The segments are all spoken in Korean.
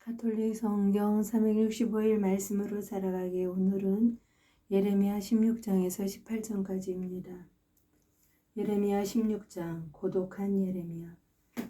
가톨릭 성경 365일 말씀으로 살아가기 오늘은 예레미야 16장에서 18장까지입니다. 예레미야 16장 고독한 예레미야.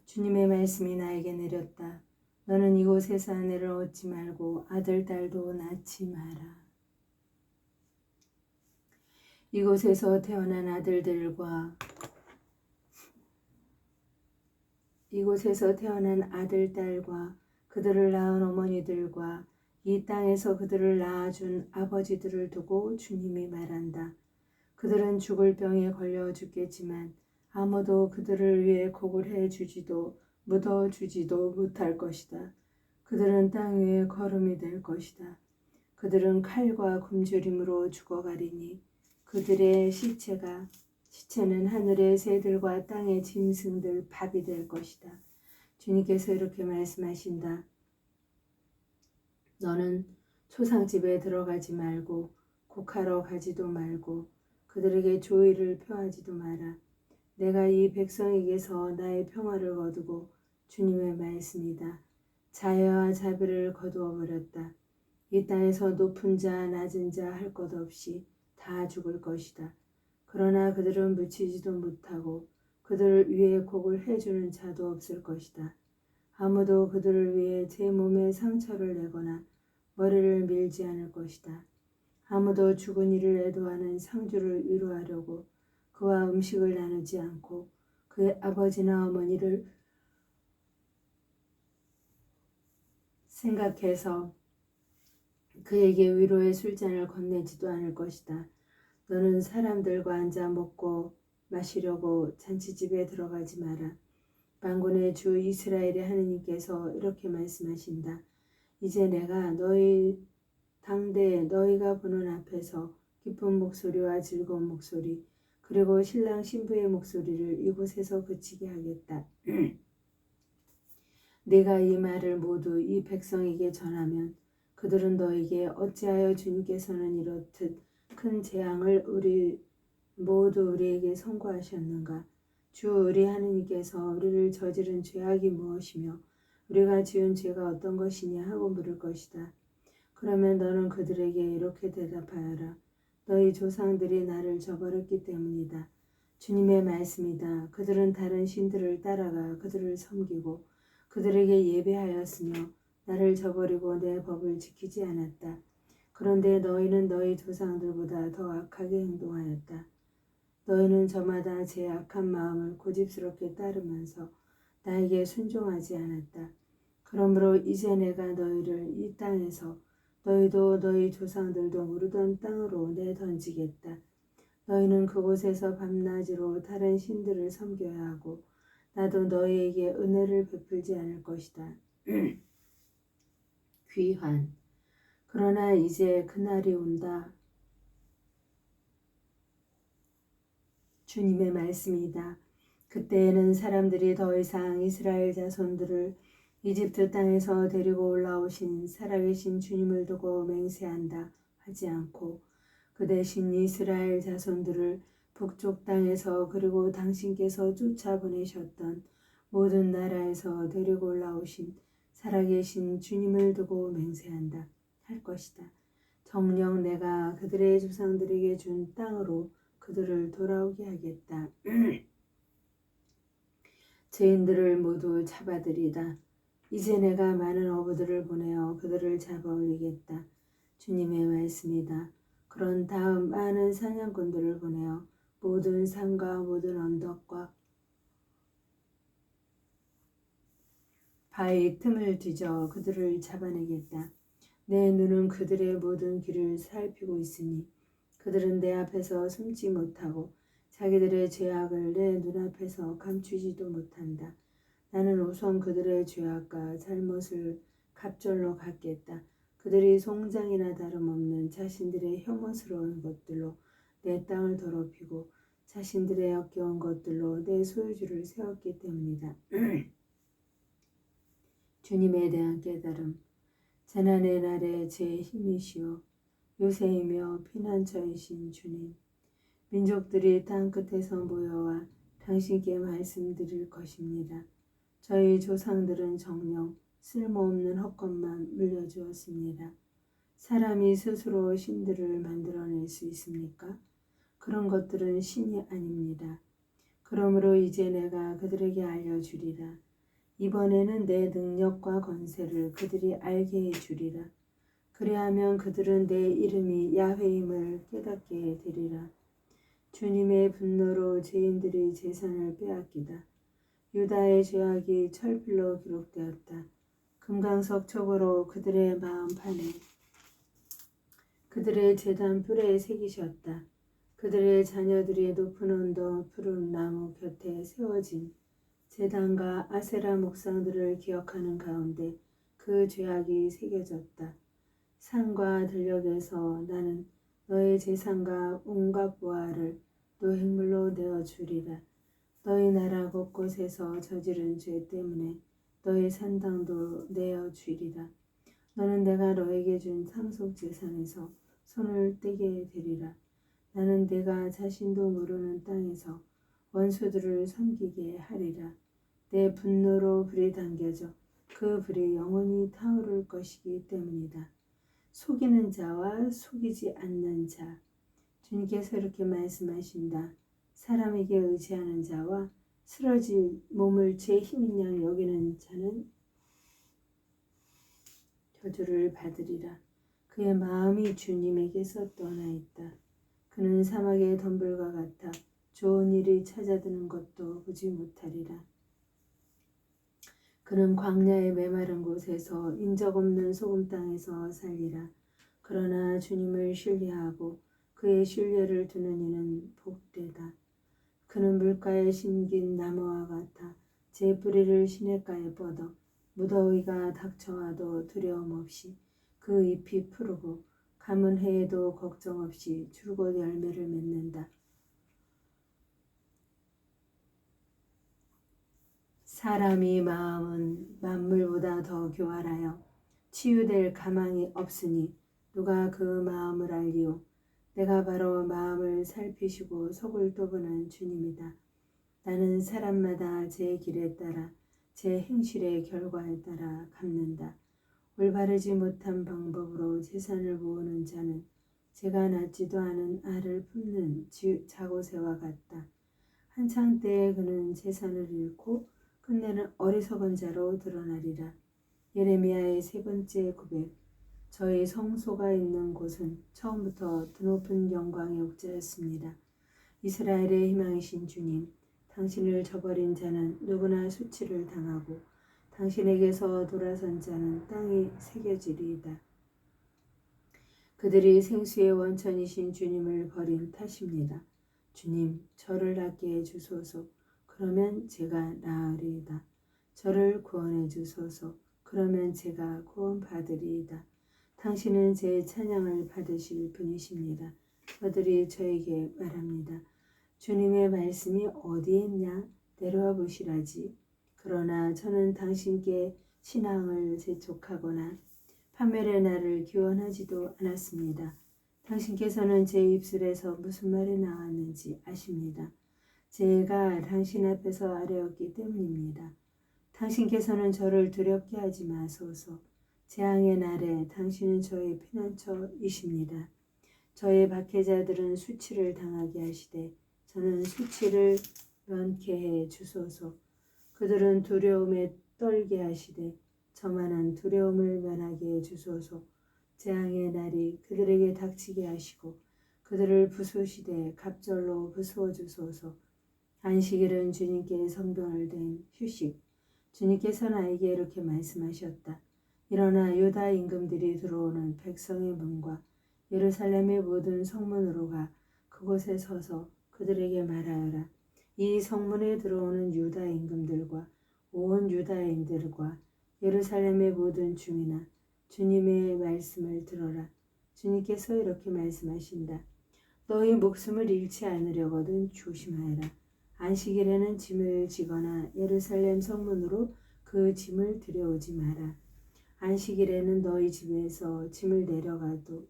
주님의 말씀이 나에게 내렸다. 너는 이곳에서 아내를 얻지 말고 아들 딸도 낳지 마라. 이곳에서 태어난 아들 딸과 그들을 낳은 어머니들과 이 땅에서 그들을 낳아준 아버지들을 두고 주님이 말한다. 그들은 죽을 병에 걸려 죽겠지만 아무도 그들을 위해 곡을 해주지도 묻어주지도 못할 것이다. 그들은 땅 위에 거름이 될 것이다. 그들은 칼과 굶주림으로 죽어가리니 그들의 시체는 하늘의 새들과 땅의 짐승들 밥이 될 것이다. 주님께서 이렇게 말씀하신다. 너는 초상집에 들어가지 말고 곡하러 가지도 말고 그들에게 조의를 표하지도 마라. 내가 이 백성에게서 나의 평화를 거두고 주님의 말씀이다. 자애와 자비를 거두어 버렸다. 이 땅에서 높은 자 낮은 자 할 것 없이 다 죽을 것이다. 그러나 그들은 묻히지도 못하고 그들을 위해 곡을 해주는 자도 없을 것이다. 아무도 그들을 위해 제 몸에 상처를 내거나 머리를 밀지 않을 것이다. 아무도 죽은 이를 애도하는 상주를 위로하려고 그와 음식을 나누지 않고 그의 아버지나 어머니를 생각해서 그에게 위로의 술잔을 건네지도 않을 것이다. 너는 사람들과 앉아 먹고 마시려고 잔치집에 들어가지 마라. 만군의 주 이스라엘의 하느님께서 이렇게 말씀하신다. 이제 내가 당대에 너희가 보는 앞에서 기쁜 목소리와 즐거운 목소리 그리고 신랑 신부의 목소리를 이곳에서 그치게 하겠다. 내가 이 말을 모두 이 백성에게 전하면 그들은 너에게 어찌하여 주님께서는 이렇듯 큰 재앙을 우리에게 선고하셨는가? 주 우리 하느님께서 우리를 저지른 죄악이 무엇이며 우리가 지은 죄가 어떤 것이냐 하고 물을 것이다. 그러면 너는 그들에게 이렇게 대답하여라. 너희 조상들이 나를 저버렸기 때문이다. 주님의 말씀이다. 그들은 다른 신들을 따라가 그들을 섬기고 그들에게 예배하였으며 나를 저버리고 내 법을 지키지 않았다. 그런데 너희는 너희 조상들보다 더 악하게 행동하였다. 너희는 저마다 제 악한 마음을 고집스럽게 따르면서 나에게 순종하지 않았다. 그러므로 이제 내가 너희를 이 땅에서 너희도 너희 조상들도 모르던 땅으로 내던지겠다. 너희는 그곳에서 밤낮으로 다른 신들을 섬겨야 하고 나도 너희에게 은혜를 베풀지 않을 것이다. 귀환. 그러나 이제 그날이 온다. 주님의 말씀이다. 그때에는 사람들이 더 이상 이스라엘 자손들을 이집트 땅에서 데리고 올라오신 살아계신 주님을 두고 맹세한다 하지 않고 그 대신 이스라엘 자손들을 북쪽 땅에서 그리고 당신께서 쫓아보내셨던 모든 나라에서 데리고 올라오신 살아계신 주님을 두고 맹세한다 할 것이다. 정녕 내가 그들의 조상들에게 준 땅으로 그들을 돌아오게 하겠다. 죄인들을 모두 잡아들이다. 이제 내가 많은 어부들을 보내어 그들을 잡아 올리겠다. 주님의 말씀이다. 그런 다음 많은 사냥꾼들을 보내어 모든 산과 모든 언덕과 바위 틈을 뒤져 그들을 잡아내겠다. 내 눈은 그들의 모든 길을 살피고 있으니 그들은 내 앞에서 숨지 못하고 자기들의 죄악을 내 눈앞에서 감추지도 못한다. 나는 우선 그들의 죄악과 잘못을 갑절로 갚겠다. 그들이 송장이나 다름없는 자신들의 혐오스러운 것들로 내 땅을 더럽히고 자신들의 역겨운 것들로 내 소유주를 세웠기 때문이다. 주님에 대한 깨달음. 재난의 날에 제 힘이시오 요새이며 피난처이신 주님. 민족들이 땅끝에서 모여와 당신께 말씀드릴 것입니다. 저희 조상들은 정녕 쓸모없는 헛것만 물려주었습니다. 사람이 스스로 신들을 만들어낼 수 있습니까? 그런 것들은 신이 아닙니다. 그러므로 이제 내가 그들에게 알려주리라. 이번에는 내 능력과 권세를 그들이 알게 해주리라. 그리하면 그들은 내 이름이 야훼임을 깨닫게 되리라. 주님의 분노로 죄인들이 재산을 빼앗기다. 유다의 죄악이 철필로 기록되었다. 금강석 촉으로 그들의 마음판에 그들의 제단 뿔에 새기셨다. 그들의 자녀들이 높은 언덕 푸른 나무 곁에 세워진 제단과 아세라 목상들을 기억하는 가운데 그 죄악이 새겨졌다. 산과 들녘에서 나는 너의 재산과 온갖 보화를 노획물로 내어주리라. 너희 나라 곳곳에서 저지른 죄 때문에 너의 산당도 내어주리라. 너는 내가 너에게 준 상속 재산에서 손을 떼게 되리라. 나는 내가 자신도 모르는 땅에서 원수들을 섬기게 하리라. 내 분노로 불이 당겨져 그 불이 영원히 타오를 것이기 때문이다. 속이는 자와 속이지 않는 자. 주님께서 이렇게 말씀하신다. 사람에게 의지하는 자와 쓰러질 몸을 제 힘인 양 여기는 자는 저주를 받으리라. 그의 마음이 주님에게서 떠나 있다. 그는 사막의 덤불과 같아 좋은 일이 찾아드는 것도 보지 못하리라. 그는 광야의 메마른 곳에서 인적 없는 소금 땅에서 살리라. 그러나 주님을 신뢰하고 그의 신뢰를 두는 이는 복되다. 그는 물가에 심긴 나무와 같아 제 뿌리를 시냇가에 뻗어 무더위가 닥쳐와도 두려움 없이 그 잎이 푸르고 가뭄 해에도 걱정 없이 줄곧 열매를 맺는다. 사람이 마음은 만물보다 더 교활하여 치유될 가망이 없으니 누가 그 마음을 알리오? 내가 바로 마음을 살피시고 속을 떠보는 주님이다. 나는 사람마다 제 길에 따라 제 행실의 결과에 따라 갚는다. 올바르지 못한 방법으로 재산을 모으는 자는 제가 낳지도 않은 알을 품는 자고새와 같다. 한창 때에 그는 재산을 잃고 끝내는 어리석은 자로 드러나리라. 예레미야의 세 번째 고백. 저희 성소가 있는 곳은 처음부터 드높은 영광의 옥자였습니다. 이스라엘의 희망이신 주님, 당신을 저버린 자는 누구나 수치를 당하고 당신에게서 돌아선 자는 땅이 새겨지리이다. 그들이 생수의 원천이신 주님을 버린 탓입니다. 주님, 저를 낫게 해주소서. 그러면 제가 나으리이다. 저를 구원해 주소서. 그러면 제가 구원받으리이다. 당신은 제 찬양을 받으실 분이십니다. 저들이 저에게 말합니다. 주님의 말씀이 어디에 있냐? 내려와 보시라지. 그러나 저는 당신께 신앙을 재촉하거나 판멸의 날을 기원하지도 않았습니다. 당신께서는 제 입술에서 무슨 말이 나왔는지 아십니다. 제가 당신 앞에서 아뢰었기 때문입니다. 당신께서는 저를 두렵게 하지 마소서. 재앙의 날에 당신은 저의 피난처이십니다. 저의 박해자들은 수치를 당하게 하시되 저는 수치를 면케 해 주소서. 그들은 두려움에 떨게 하시되 저만한 두려움을 면하게 해 주소서. 재앙의 날이 그들에게 닥치게 하시고 그들을 부수시되 갑절로 부수어 주소서. 안식일은 주님께 성경을 댄 휴식. 주님께서 나에게 이렇게 말씀하셨다. 일어나 유다 임금들이 들어오는 백성의 문과 예루살렘의 모든 성문으로 가 그곳에 서서 그들에게 말하여라. 이 성문에 들어오는 유다 임금들과 온 유다인들과 예루살렘의 모든 주민아, 주님의 말씀을 들어라. 주님께서 이렇게 말씀하신다. 너희 목숨을 잃지 않으려거든 조심하여라. 안식일에는 짐을 지거나 예루살렘 성문으로 그 짐을 들여오지 마라. 안식일에는 너희 집에서 짐을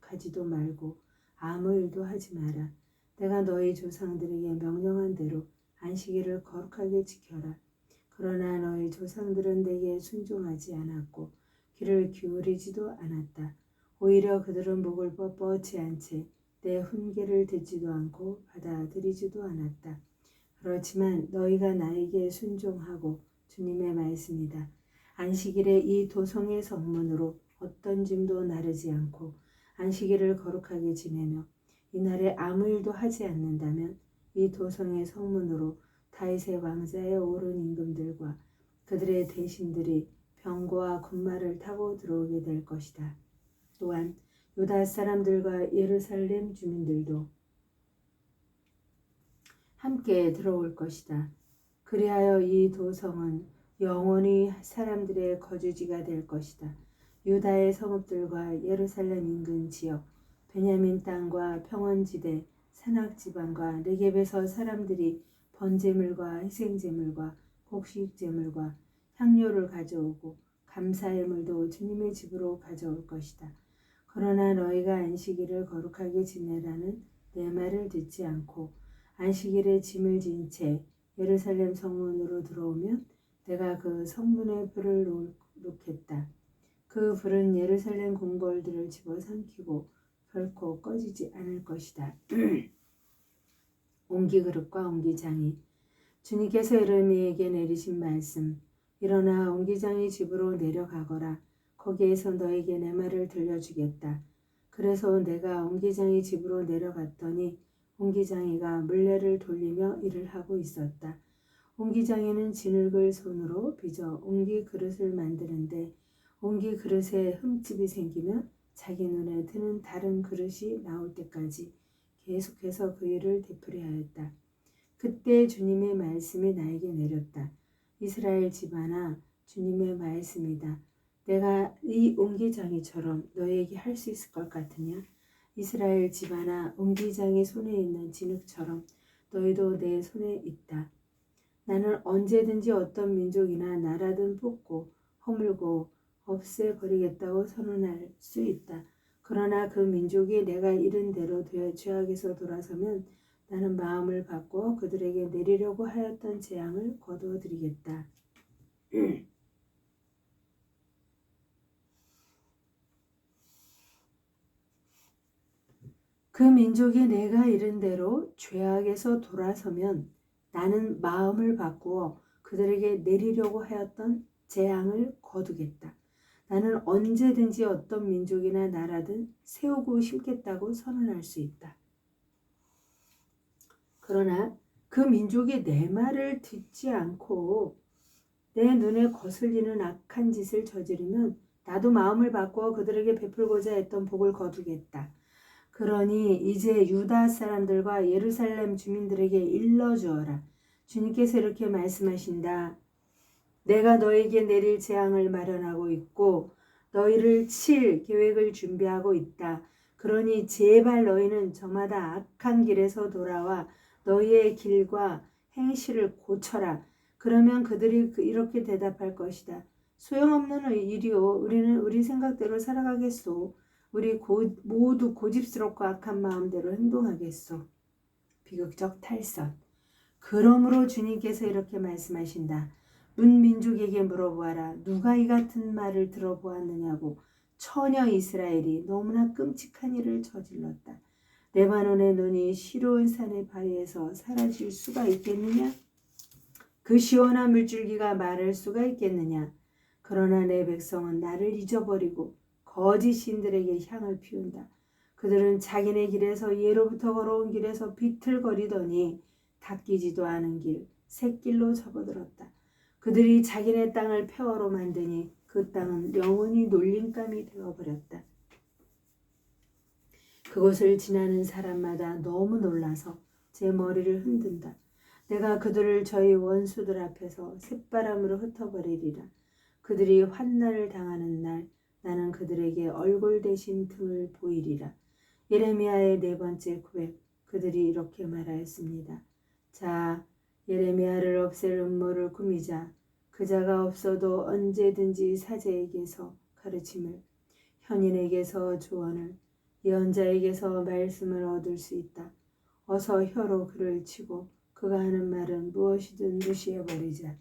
가지도 말고 아무 일도 하지 마라. 내가 너희 조상들에게 명령한 대로 안식일을 거룩하게 지켜라. 그러나 너희 조상들은 내게 순종하지 않았고 귀를 기울이지도 않았다. 오히려 그들은 목을 뻣뻣이 한 채 내 훈계를 듣지도 않고 받아들이지도 않았다. 그렇지만 너희가 나에게 순종하고 주님의 말씀이다. 안식일에 이 도성의 성문으로 어떤 짐도 나르지 않고 안식일을 거룩하게 지내며 이날에 아무 일도 하지 않는다면 이 도성의 성문으로 다윗의 왕자에 오른 임금들과 그들의 대신들이 병거와 군마를 타고 들어오게 될 것이다. 또한 유다 사람들과 예루살렘 주민들도 함께 들어올 것이다. 그리하여 이 도성은 영원히 사람들의 거주지가 될 것이다. 유다의 성읍들과 예루살렘 인근 지역, 베냐민 땅과 평원지대, 산악지방과 네겝에서 사람들이 번제물과 희생제물과 곡식제물과 향료를 가져오고 감사의물도 주님의 집으로 가져올 것이다. 그러나 너희가 안식일을 거룩하게 지내라는 내 말을 듣지 않고 안식일에 짐을 진 채 예루살렘 성문으로 들어오면 내가 그 성문에 불을 놓겠다. 그 불은 예루살렘 궁궐들을 집어삼키고 결코 꺼지지 않을 것이다. 옹기그릇과 옹기장이 주님께서 예레미야에게 내리신 말씀. 일어나 옹기장이 집으로 내려가거라. 거기에서 너에게 내 말을 들려주겠다. 그래서 내가 옹기장이 집으로 내려갔더니 옹기장이가 물레를 돌리며 일을 하고 있었다. 옹기장이는 진흙을 손으로 빚어 옹기 그릇을 만드는데 옹기 그릇에 흠집이 생기면 자기 눈에 드는 다른 그릇이 나올 때까지 계속해서 그 일을 되풀이하였다. 그때 주님의 말씀이 나에게 내렸다. 이스라엘 집안아, 주님의 말씀이다. 내가 이 옹기장이처럼 너에게 할 수 있을 것 같으냐? 이스라엘 집안아, 옹기장이 손에 있는 진흙처럼 너희도 내 손에 있다. 나는 언제든지 어떤 민족이나 나라든 뽑고 허물고 없애버리겠다고 선언할 수 있다. 그러나 그 민족이 내가 이른 대로 죄악에서 돌아서면 나는 마음을 바꾸어 그들에게 내리려고 하였던 재앙을 거두어드리겠다. 그 민족이 내가 이른 대로 죄악에서 돌아서면 나는 마음을 바꾸어 그들에게 내리려고 하였던 재앙을 거두겠다. 나는 언제든지 어떤 민족이나 나라든 세우고 심겠다고 선언할 수 있다. 그러나 그 민족이 내 말을 듣지 않고 내 눈에 거슬리는 악한 짓을 저지르면 나도 마음을 바꾸어 그들에게 베풀고자 했던 복을 거두겠다. 그러니 이제 유다 사람들과 예루살렘 주민들에게 일러주어라. 주님께서 이렇게 말씀하신다. 내가 너에게 내릴 재앙을 마련하고 있고 너희를 칠 계획을 준비하고 있다. 그러니 제발 너희는 저마다 악한 길에서 돌아와 너희의 길과 행실을 고쳐라. 그러면 그들이 이렇게 대답할 것이다. 소용없는 일이요. 우리는 우리 생각대로 살아가겠소. 우리 모두 고집스럽고 악한 마음대로 행동하겠소. 비극적 탈선. 그러므로 주님께서 이렇게 말씀하신다. 문민족에게 물어보아라. 누가 이 같은 말을 들어보았느냐고. 처녀 이스라엘이 너무나 끔찍한 일을 저질렀다. 레바논의 눈이 시로운 산의 바위에서 사라질 수가 있겠느냐? 그 시원한 물줄기가 마를 수가 있겠느냐? 그러나 내 백성은 나를 잊어버리고 거짓 신들에게 향을 피운다. 그들은 자기네 길에서 예로부터 걸어온 길에서 비틀거리더니 닦이지도 않은 길, 샛길로 접어들었다. 그들이 자기네 땅을 폐허로 만드니 그 땅은 영원히 놀림감이 되어버렸다. 그곳을 지나는 사람마다 너무 놀라서 제 머리를 흔든다. 내가 그들을 저희 원수들 앞에서 쇳바람으로 흩어버리리라. 그들이 환난을 당하는 날 나는 그들에게 얼굴 대신 틈을 보이리라. 예레미야의 네 번째 고백. 그들이 이렇게 말하였습니다. 자, 예레미야를 없앨 음모를 꾸미자. 그자가 없어도 언제든지 사제에게서 가르침을, 현인에게서 조언을, 예언자에게서 말씀을 얻을 수 있다. 어서 혀로 그를 치고 그가 하는 말은 무엇이든 무시해버리자.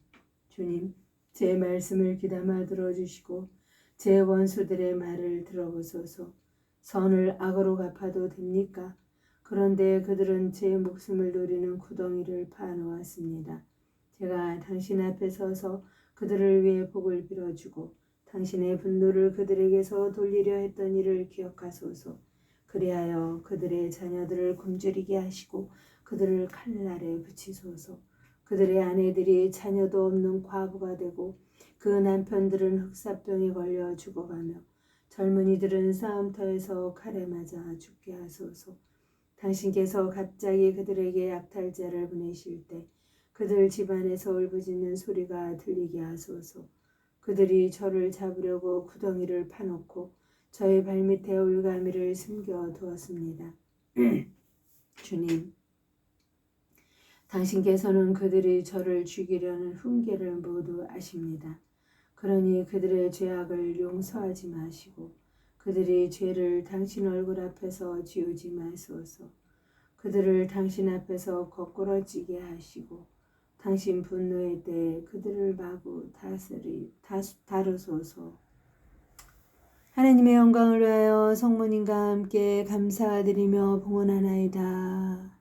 주님, 제 말씀을 귀담아 들어주시고 제 원수들의 말을 들어보소서. 선을 악으로 갚아도 됩니까? 그런데 그들은 제 목숨을 노리는 구덩이를 파놓았습니다. 제가 당신 앞에 서서 그들을 위해 복을 빌어주고 당신의 분노를 그들에게서 돌리려 했던 일을 기억하소서. 그리하여 그들의 자녀들을 굶주리게 하시고 그들을 칼날에 붙이소서. 그들의 아내들이 자녀도 없는 과부가 되고 그 남편들은 흑사병에 걸려 죽어가며 젊은이들은 싸움터에서 칼에 맞아 죽게 하소서. 당신께서 갑자기 그들에게 약탈자를 보내실 때 그들 집안에서 울부짖는 소리가 들리게 하소서. 그들이 저를 잡으려고 구덩이를 파놓고 저의 발밑에 올가미를 숨겨 두었습니다. 주님, 당신께서는 그들이 저를 죽이려는 훈계를 모두 아십니다. 그러니 그들의 죄악을 용서하지 마시고 그들의 죄를 당신 얼굴 앞에서 지우지 마소서. 그들을 당신 앞에서 거꾸러지게 하시고 당신 분노의 때에 그들을 마구 다루소서. 하나님의 영광을 위하여 성모님과 함께 감사드리며 봉헌하나이다.